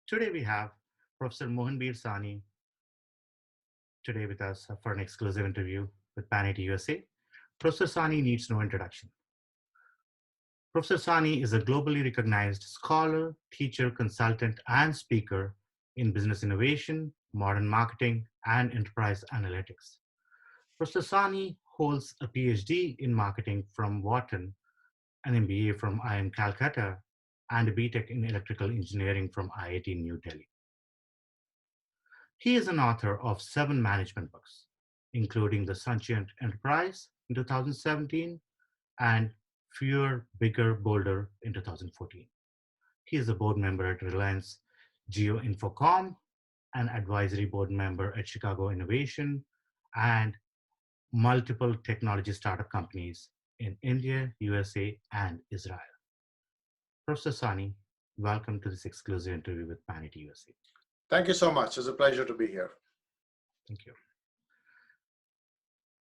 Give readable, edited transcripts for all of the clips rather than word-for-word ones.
Today we have Professor Mohanbir Sawhney today with us for an exclusive interview with PanIIT USA. Professor Sawhney needs no introduction. Professor Sawhney is a globally recognized scholar, teacher, consultant, and speaker in business innovation, modern marketing, and enterprise analytics. Professor Sawhney holds a PhD in marketing from Wharton, an MBA from IIM Calcutta, and a BTech in electrical engineering from IIT New Delhi. He is an author of 7 management books, including The Sentient Enterprise in 2017 and Fewer, Bigger, Bolder in 2014. He is a board member at Reliance GeoInfocom, an advisory board member at Chicago Innovation, and multiple technology startup companies in India, USA, and Israel. Professor Sawhney, welcome to this exclusive interview with PanIIT USA. Thank you so much. It's a pleasure to be here. Thank you.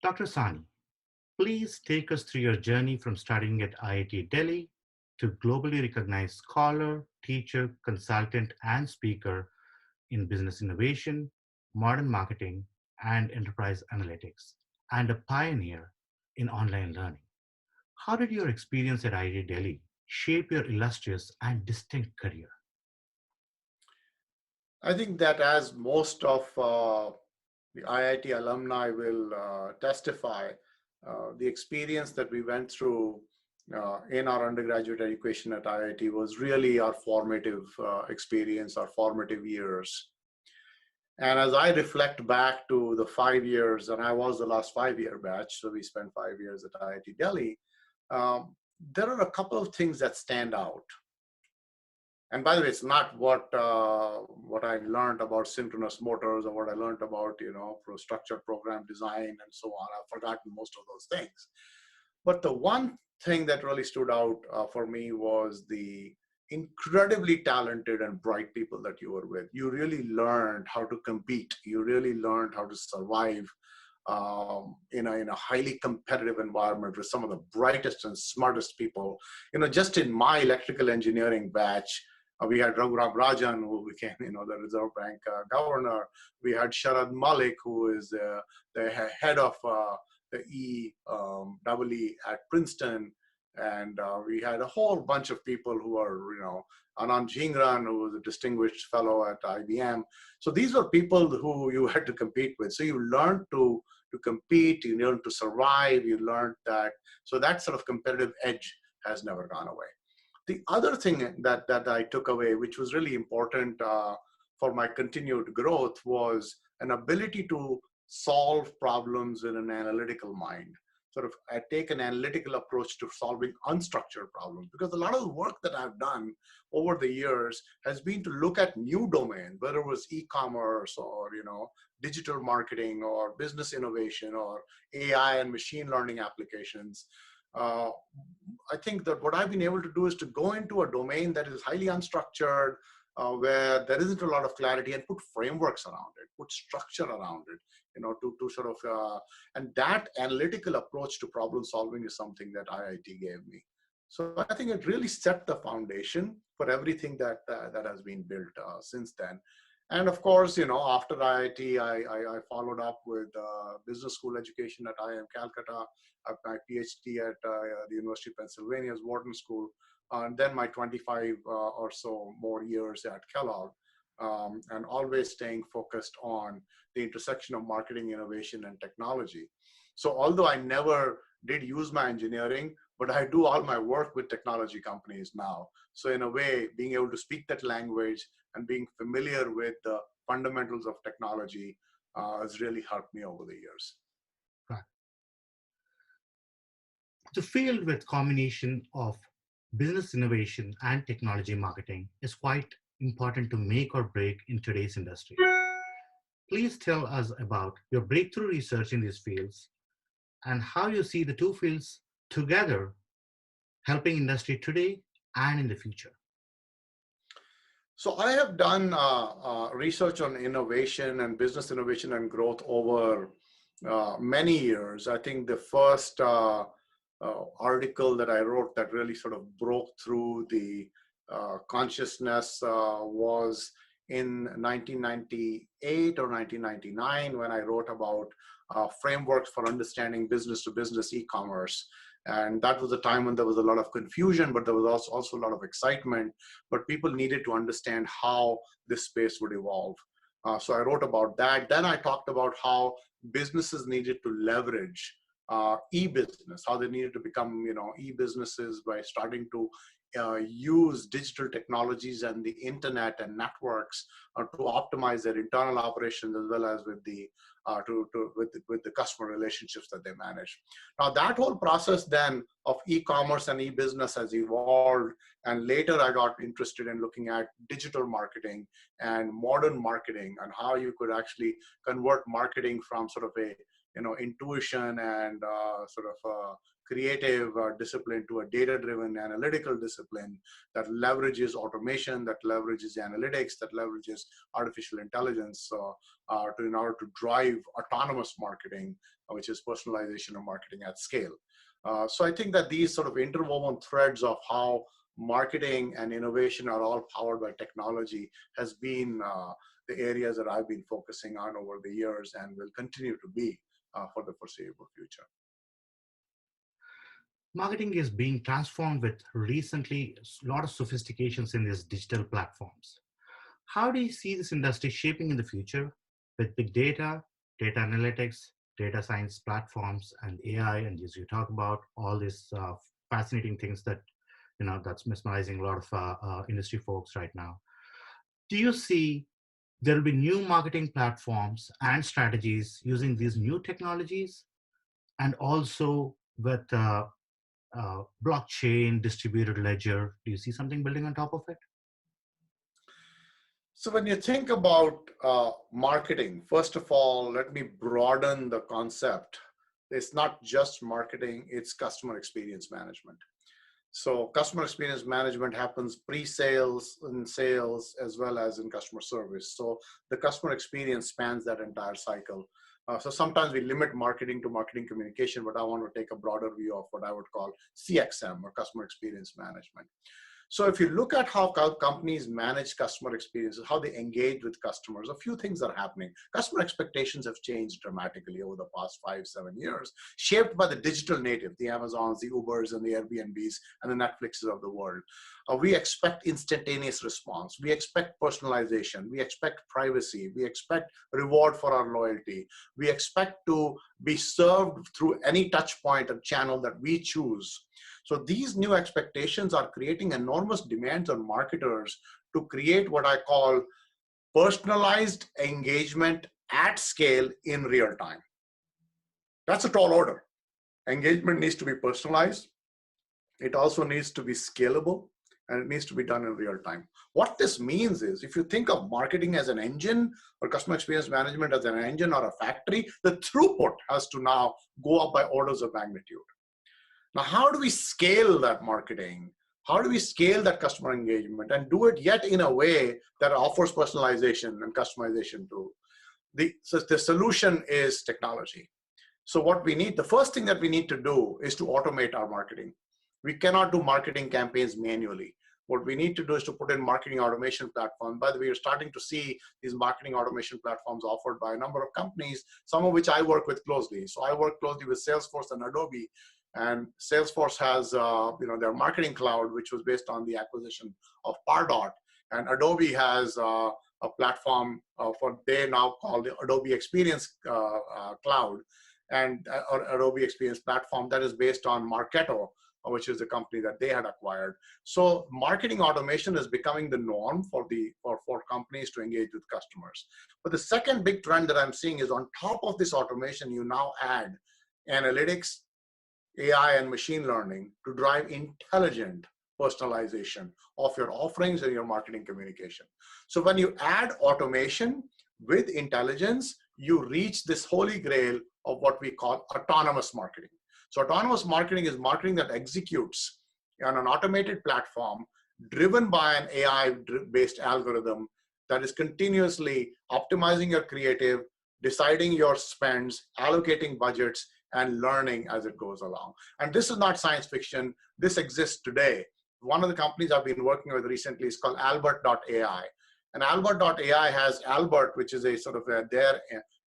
Dr. Sawhney, please take us through your journey from studying at IIT Delhi to globally recognized scholar, teacher, consultant, and speaker in business innovation, modern marketing, and enterprise analytics, and a pioneer in online learning. How did your experience at IIT Delhi shape your illustrious and distinct career? I think that as most of the IIT alumni will testify, the experience that we went through in our undergraduate education at IIT was really our formative experience, our formative years. And as I reflect back to the 5 years, and I was the last 5-year batch, so we spent 5 years at IIT Delhi, there are a couple of things that stand out. And by the way, it's not what I learned about synchronous motors or what I learned about, structured program design and so on. I've forgotten most of those things. But the one thing that really stood out for me was the incredibly talented and bright people that you were with. You really learned how to compete. You really learned how to survive in a highly competitive environment with some of the brightest and smartest people. Just in my electrical engineering batch, we had Raghuram Rajan, who became, the Reserve Bank governor. We had Sharad Malik, who is the head of the EEE at Princeton. And we had a whole bunch of people who are, Anand Jingran, who was a distinguished fellow at IBM. So these were people who you had to compete with. So you learned to compete, you learned to survive, you learned that. So that sort of competitive edge has never gone away. The other thing that I took away, which was really important for my continued growth, was an ability to solve problems in an analytical mind. I take an analytical approach to solving unstructured problems, because a lot of the work that I've done over the years has been to look at new domains, whether it was e-commerce or digital marketing or business innovation or AI and machine learning applications. I think that what I've been able to do is to go into a domain that is highly unstructured, where there isn't a lot of clarity, and put frameworks around it, put structure around it, and that analytical approach to problem solving is something that IIT gave me. So I think it really set the foundation for everything that has been built since then. And of course, after IIT, I followed up with business school education at IIM Calcutta, my PhD at the University of Pennsylvania's Wharton School, and then my 25 or so more years at Kellogg, and always staying focused on the intersection of marketing, innovation, and technology. So although I never did use my engineering, but I do all my work with technology companies now. So in a way, being able to speak that language and being familiar with the fundamentals of technology has really helped me over the years. Right. The field with combination of business innovation and technology marketing is quite important to make or break in today's industry. Please tell us about your breakthrough research in these fields and how you see the two fields together helping industry today and in the future. So I have done research on innovation and business innovation and growth over many years. I think the first article that I wrote that really sort of broke through the consciousness was in 1998 or 1999 when I wrote about frameworks for understanding business-to-business e-commerce. And that was a time when there was a lot of confusion, but there was also a lot of excitement. But people needed to understand how this space would evolve. So I wrote about that. Then I talked about how businesses needed to leverage e-business, how they needed to become, e-businesses by starting to use digital technologies and the internet and networks to optimize their internal operations as well as with the with the customer relationships that they manage. Now that whole process then of e-commerce and e-business has evolved, and later I got interested in looking at digital marketing and modern marketing and how you could actually convert marketing from sort of a intuition and sort of creative discipline to a data-driven analytical discipline that leverages automation, that leverages analytics, that leverages artificial intelligence in order to drive autonomous marketing, which is personalization of marketing at scale. So I think that these sort of interwoven threads of how marketing and innovation are all powered by technology has been the areas that I've been focusing on over the years and will continue to be for the foreseeable future. Marketing is being transformed with recently a lot of sophistications in these digital platforms. How do you see this industry shaping in the future with big data, data analytics, data science platforms, and AI? And as you talk about all these fascinating things that, that's mesmerizing a lot of industry folks right now. Do you see there will be new marketing platforms and strategies using these new technologies, and also with blockchain, distributed ledger? Do you see something building on top of it? So when you think about marketing, first of all, let me broaden the concept. It's not just marketing, it's customer experience management. So customer experience management happens pre-sales, in sales, as well as in customer service. So the customer experience spans that entire cycle. So sometimes we limit marketing to marketing communication, but I want to take a broader view of what I would call CXM, or customer experience management. So if you look at how companies manage customer experiences, how they engage with customers, a few things are happening. Customer expectations have changed dramatically over the past 5-7 years, shaped by the digital native, the Amazons, the Ubers, and the Airbnbs, and the Netflixes of the world. We expect instantaneous response. We expect personalization. We expect privacy. We expect reward for our loyalty. We expect to be served through any touch point or channel that we choose. So these new expectations are creating enormous demands on marketers to create what I call personalized engagement at scale in real time. That's a tall order. Engagement needs to be personalized. It also needs to be scalable, and it needs to be done in real time. What this means is, if you think of marketing as an engine or customer experience management as an engine or a factory, the throughput has to now go up by orders of magnitude. Now, how do we scale that marketing? How do we scale that customer engagement and do it yet in a way that offers personalization and customization too? So the solution is technology. So what we need, the first thing that we need to do is to automate our marketing. We cannot do marketing campaigns manually. What we need to do is to put in marketing automation platforms. By the way, you're starting to see these marketing automation platforms offered by a number of companies, some of which I work with closely. So I work closely with Salesforce and Adobe. And Salesforce has their marketing cloud, which was based on the acquisition of Pardot. And Adobe has a platform for they now call the Adobe Experience Cloud, and or Adobe Experience Platform that is based on Marketo, which is the company that they had acquired. So marketing automation is becoming the norm for companies to engage with customers. But the second big trend that I'm seeing is, on top of this automation, you now add analytics, AI, and machine learning to drive intelligent personalization of your offerings and your marketing communication. So when you add automation with intelligence, you reach this holy grail of what we call autonomous marketing. So autonomous marketing is marketing that executes on an automated platform driven by an AI-based algorithm that is continuously optimizing your creative, deciding your spends, allocating budgets, and learning as it goes along. And this is not science fiction. This exists today. One of the companies I've been working with recently is called Albert.ai. And Albert.ai has Albert, which is a sort of their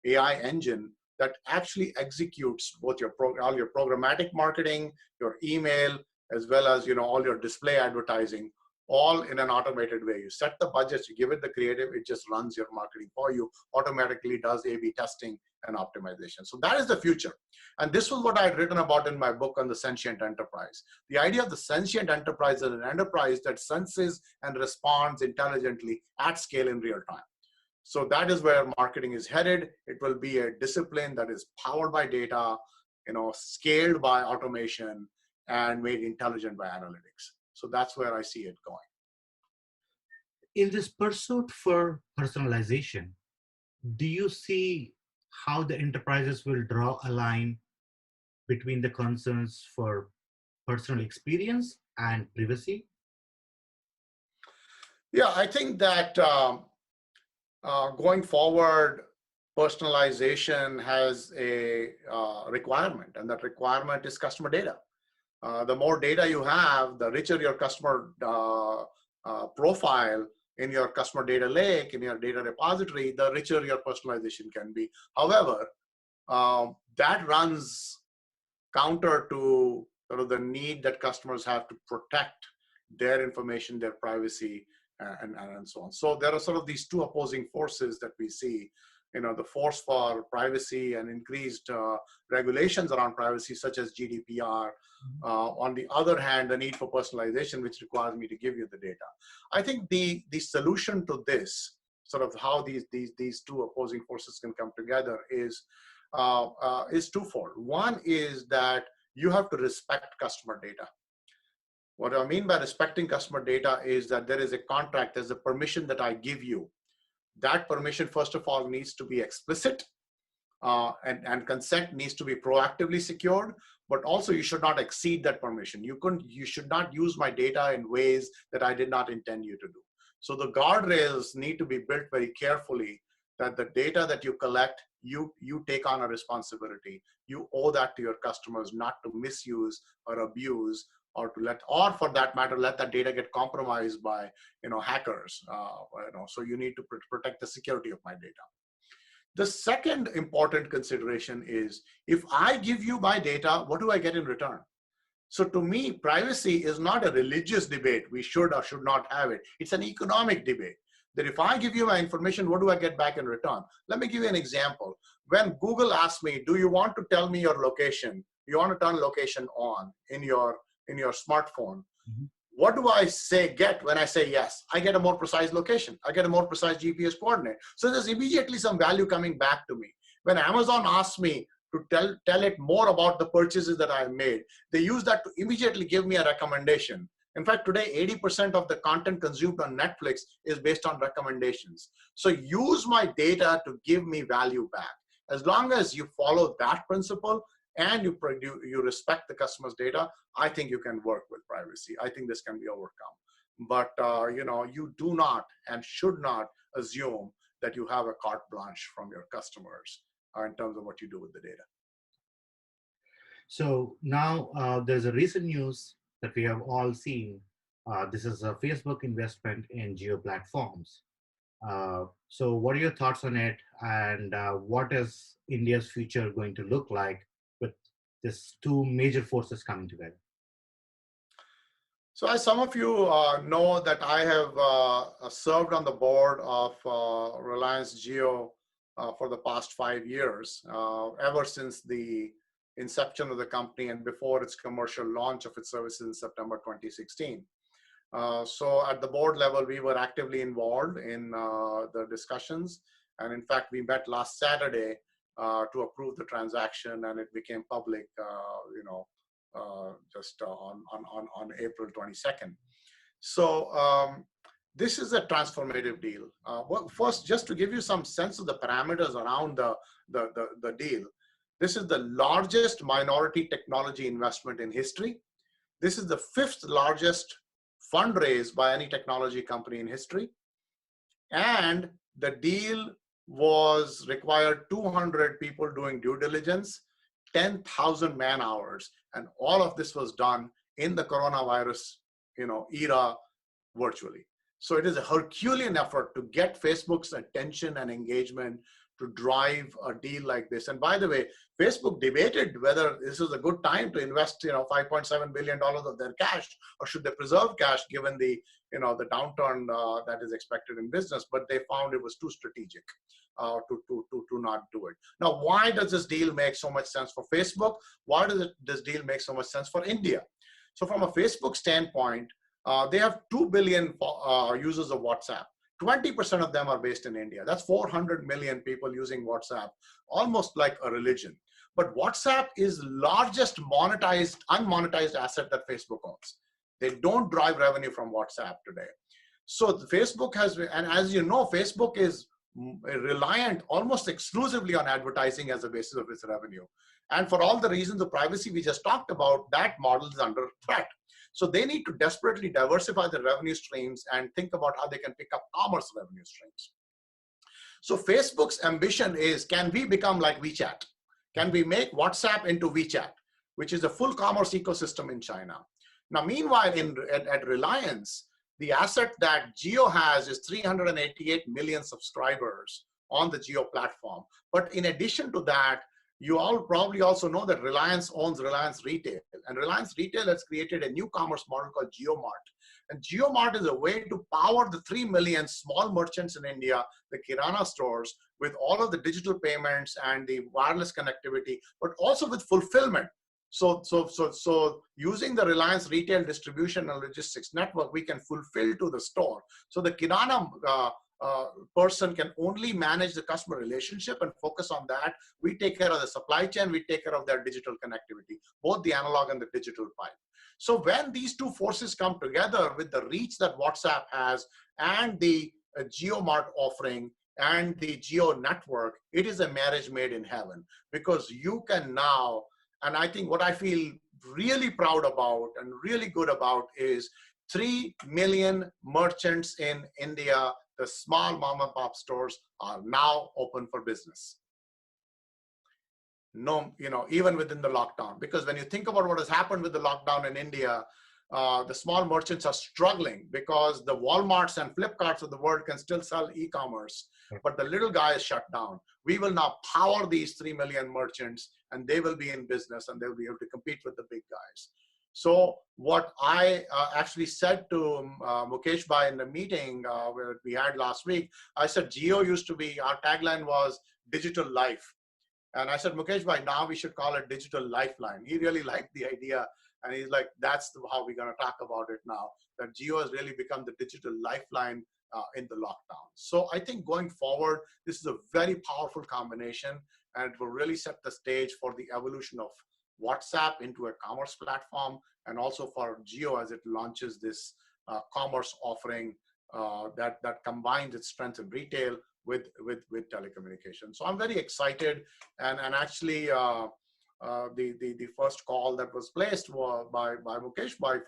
AI engine that actually executes both all your programmatic marketing, your email, as well as all your display advertising, all in an automated way. You set the budgets, you give it the creative, it just runs your marketing for you, automatically does A/B testing and optimization. So that is the future. And this was what I had written about in my book on the sentient enterprise. The idea of the sentient enterprise is an enterprise that senses and responds intelligently at scale in real time. So that is where marketing is headed. It will be a discipline that is powered by data, scaled by automation, and made intelligent by analytics. So that's where I see it going. In this pursuit for personalization, do you see how the enterprises will draw a line between the concerns for personal experience and privacy? Yeah, I think that going forward, personalization has a requirement, and that requirement is customer data. The more data you have, the richer your customer profile in your customer data lake, in your data repository, the richer your personalization can be. However, that runs counter to sort of the need that customers have to protect their information, their privacy, and so on. So there are sort of these two opposing forces that we see. The force for privacy and increased regulations around privacy, such as GDPR. On the other hand, the need for personalization, which requires me to give you the data. I think the solution to this, sort of how these two opposing forces can come together, is twofold. One is that you have to respect customer data. What I mean by respecting customer data is that there is a contract, there's a permission that I give you. That permission, first of all, needs to be explicit, and consent needs to be proactively secured, but also you should not exceed that permission. You should not use my data in ways that I did not intend you to do. So the guardrails need to be built very carefully, that the data that you collect, you take on a responsibility. You owe that to your customers, not to misuse or abuse, or for that matter, let that data get compromised by hackers. So you need to protect the security of my data. The second important consideration is, if I give you my data, what do I get in return? So to me, privacy is not a religious debate. We should or should not have it. It's an economic debate. That if I give you my information, what do I get back in return? Let me give you an example. When Google asks me, do you want to tell me your location? You want to turn location on in your smartphone. Mm-hmm. What do I get when I say yes? I get a more precise location. I get a more precise GPS coordinate. So there's immediately some value coming back to me. When Amazon asks me to tell it more about the purchases that I've made, they use that to immediately give me a recommendation. In fact, today, 80% of the content consumed on Netflix is based on recommendations. So use my data to give me value back. As long as you follow that principle and you respect the customer's data, I think you can work with privacy. I think this can be overcome. But you do not and should not assume that you have a carte blanche from your customers in terms of what you do with the data. So now there's a recent news that we have all seen. This is a Facebook investment in geo platforms. So what are your thoughts on it, and what is India's future going to look like with these two major forces coming together? So as some of you know, that I have served on the board of Reliance Jio for the past 5 years, ever since the inception of the company and before its commercial launch of its services in September 2016. So at the board level, we were actively involved in the discussions. And in fact, we met last Saturday to approve the transaction, and it became public, just on April 22nd. So this is a transformative deal. Well, first, just to give you some sense of the parameters around the deal, this is the largest minority technology investment in history. This is the 5th largest fundraise by any technology company in history. And the deal required 200 people doing due diligence, 10,000 man hours, and all of this was done in the coronavirus era virtually. So it is a Herculean effort to get Facebook's attention and engagement to drive a deal like this. And by the way, Facebook debated whether this is a good time to invest, $5.7 billion of their cash, or should they preserve cash given the, the downturn that is expected in business. But they found it was too strategic to not do it. Now, why does this deal make so much sense for Facebook? Why does this deal make so much sense for India? So from a Facebook standpoint, they have 2 billion users of WhatsApp. 20% of them are based in India. That's 400 million people using WhatsApp, almost like a religion. But WhatsApp is the largest unmonetized asset that Facebook owns. They don't drive revenue from WhatsApp today. So Facebook has, and as you know, Facebook is reliant almost exclusively on advertising as a basis of its revenue. And for all the reasons of privacy we just talked about, that model is under threat. So they need to desperately diversify their revenue streams and think about how they can pick up commerce revenue streams. So Facebook's ambition is, can we become like WeChat? Can we make WhatsApp into WeChat, which is a full commerce ecosystem in China? Now, meanwhile, at Reliance, the asset that Jio has is 388 million subscribers on the Jio platform. But in addition to that, you all probably also know that Reliance owns Reliance Retail. And Reliance Retail has created a new commerce model called JioMart. And JioMart is a way to power the 3 million small merchants in India, the Kirana stores, with all of the digital payments and the wireless connectivity, but also with fulfillment. So using the Reliance Retail distribution and logistics network, we can fulfill to the store. So the Kirana person can only manage the customer relationship and focus on that. We take care of the supply chain, we take care of their digital connectivity, both the analog and the digital pipe. So when these two forces come together with the reach that WhatsApp has and the JioMart offering and the Jio network, it is a marriage made in heaven, because you can now, and I think what I feel really proud about and really good about is 3 million merchants in India, the small mom and pop stores, are now open for business. No, even within the lockdown, because when you think about what has happened with the lockdown in India, the small merchants are struggling because the Walmarts and Flipkarts of the world can still sell e-commerce, but the little guy is shut down. We will now power these 3 million merchants, and they will be in business and they'll be able to compete with the big guys. So what I actually said to Mukesh Bhai in the meeting where we had last week, I said, Jio used to be, our tagline was digital life. And I said, Mukesh Bhai, now we should call it digital lifeline. He really liked the idea. And he's like, that's how we're going to talk about it now, that Jio has really become the digital lifeline in the lockdown. So I think going forward, this is a very powerful combination, and it will really set the stage for the evolution of WhatsApp into a commerce platform, and also for Jio as it launches this commerce offering that combines its strength in retail with telecommunications. So I'm very excited, and actually the first call that was placed by Mukesh Bhai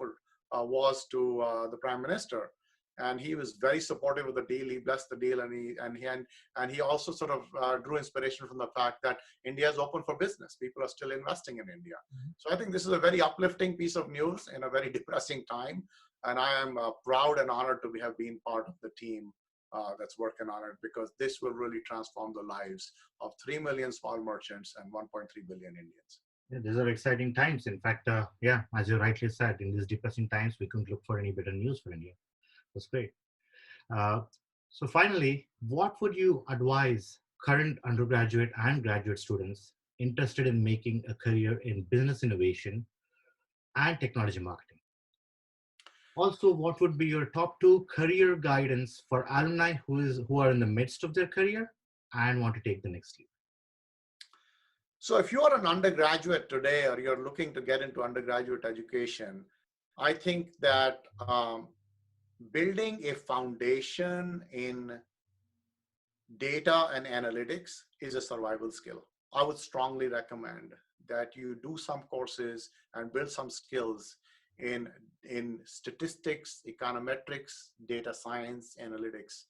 was to the Prime Minister, and he was very supportive of the deal. He blessed the deal, and he also sort of drew inspiration from the fact that India is open for business. People are still investing in India. Mm-hmm. So I think this is a very uplifting piece of news in a very depressing time, and I am proud and honored to have been part of the team that's working on it, because this will really transform the lives of 3 million small merchants and 1.3 billion Indians. Yeah, these are exciting times. In fact, yeah, as you rightly said, in these depressing times, we couldn't look for any better news for India. That's great. So finally, what would you advise current undergraduate and graduate students interested in making a career in business innovation and technology marketing? Also, what would be your top 2 career guidance for alumni who are in the midst of their career and want to take the next leap? So if you are an undergraduate today, or you're looking to get into undergraduate education, I think that building a foundation in data and analytics is a survival skill. I would strongly recommend that you do some courses and build some skills in statistics, econometrics, data science, analytics.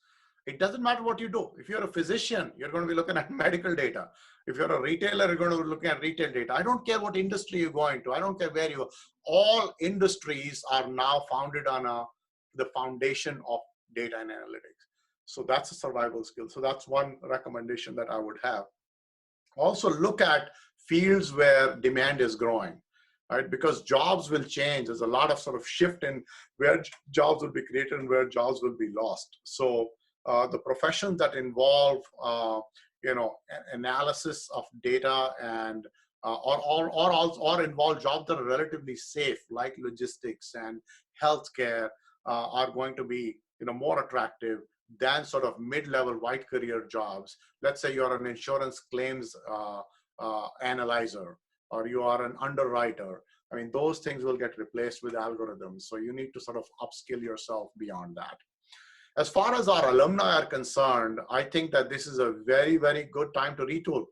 It doesn't matter what you do. If you're a physician, you're going to be looking at medical data. If you're a retailer, you're going to be looking at retail data. I don't care what industry you're going to. I don't care where you are. All industries are now founded on the foundation of data and analytics. So that's a survival skill. So that's one recommendation that I would have. Also look at fields where demand is growing, right? Because jobs will change. There's a lot of sort of shift in where jobs will be created and where jobs will be lost. So the professions that involve, analysis of data and or involve jobs that are relatively safe, like logistics and healthcare, are going to be more attractive than sort of mid-level white career jobs. Let's say you're an insurance claims analyzer, or you are an underwriter. I mean, those things will get replaced with algorithms. So you need to sort of upskill yourself beyond that. As far as our alumni are concerned, I think that this is a very, very good time to retool.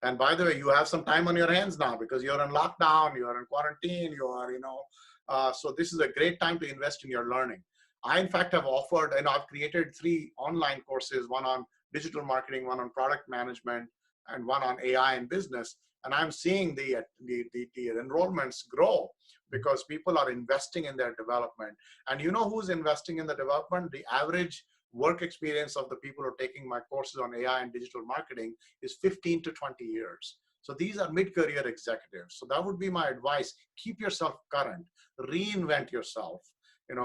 And by the way, you have some time on your hands now because you're in lockdown, you're in quarantine, you are, so this is a great time to invest in your learning. I, in fact, have offered, and I've created 3 online courses, one on digital marketing, one on product management, and one on AI and business. And I'm seeing the enrollments grow because people are investing in their development. And you know who's investing in the development? The average work experience of the people who are taking my courses on AI and digital marketing is 15 to 20 years. So these are mid-career executives. So that would be my advice. Keep yourself current, reinvent yourself,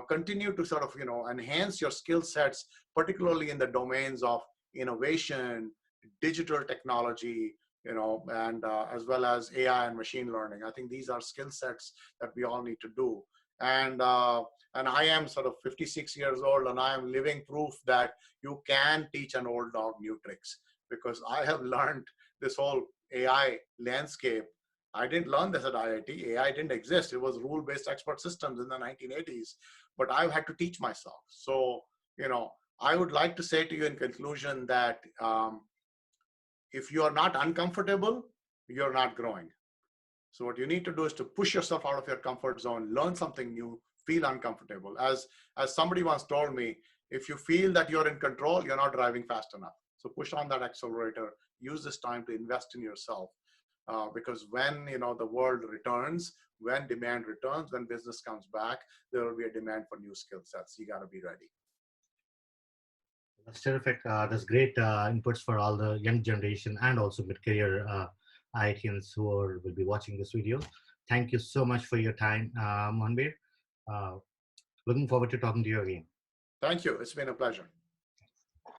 continue to sort of, enhance your skill sets, particularly in the domains of innovation, digital technology, and as well as AI and machine learning. I think these are skill sets that we all need to do. And I am sort of 56 years old, and I am living proof that you can teach an old dog new tricks, because I have learned this whole AI landscape. I didn't learn this at IIT. AI didn't exist. It was rule-based expert systems in the 1980s, but I've had to teach myself. So, I would like to say to you in conclusion that if you are not uncomfortable, you're not growing. So what you need to do is to push yourself out of your comfort zone, learn something new, feel uncomfortable. As somebody once told me, if you feel that you're in control, you're not driving fast enough. So push on that accelerator, use this time to invest in yourself. Because when the world returns, when demand returns, when business comes back, there will be a demand for new skill sets. You got to be ready. That's terrific. That's great inputs for all the young generation and also mid-career IITians who will be watching this video. Thank you so much for your time, Mohanbir. Looking forward to talking to you again. Thank you. It's been a pleasure.